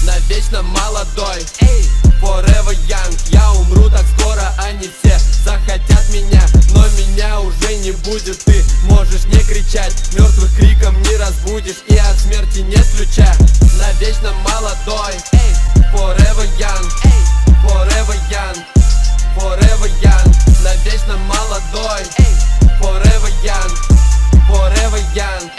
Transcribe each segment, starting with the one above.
Навечно молодой, forever young. Я умру так скоро, они все захотят меня, но меня уже не будет. Ты можешь не кричать, мертвых криком не разбудишь, и от смерти нет ключа. Навечно молодой, forever young, forever young, forever young. Навечно молодой, forever young, forever young,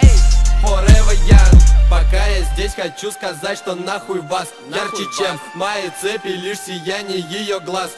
forever young. Пока я здесь, хочу сказать, что нахуй вас ярче, чем мои цепи, лишь сияние ее глаз.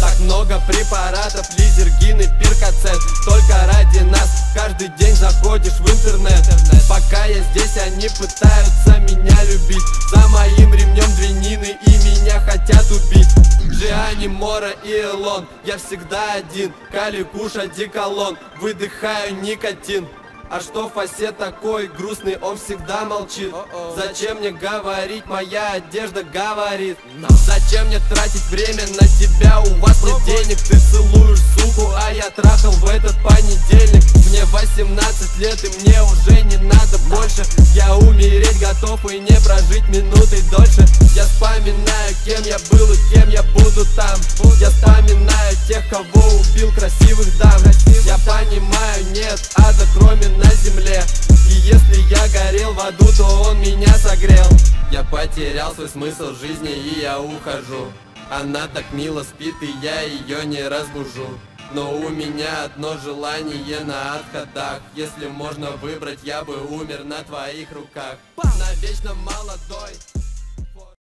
Так много препаратов, лизергин и перкоцет, только ради нас каждый день заходишь в интернет. Пока я здесь, они пытаются меня любить, за моим ремнем двинины и меня хотят убить. Джиани, Мора и Элон, я всегда один, Кали, Куш, одеколон, выдыхаю никотин. А что Фасе такой грустный, он всегда молчит. Зачем мне говорить, моя одежда говорит. Зачем мне тратить время на тебя, у вас нет денег. Ты целуешь суку, а я трахал в этот понедельник. Мне 18 лет и мне уже не надо больше. Я умереть готов и не прожить минутой дольше. Я вспоминаю, кем я был и кем я буду там. Я вспоминаю тех, кого убил, красивых дам. Я понимаю, нет ада кроме на земле, и если я горел в аду, то он меня согрел. Я потерял свой смысл жизни и я ухожу. Она так мило спит и я ее не разбужу. Но у меня одно желание на отходах. Если можно выбрать, я бы умер на твоих руках. Навечно молодой.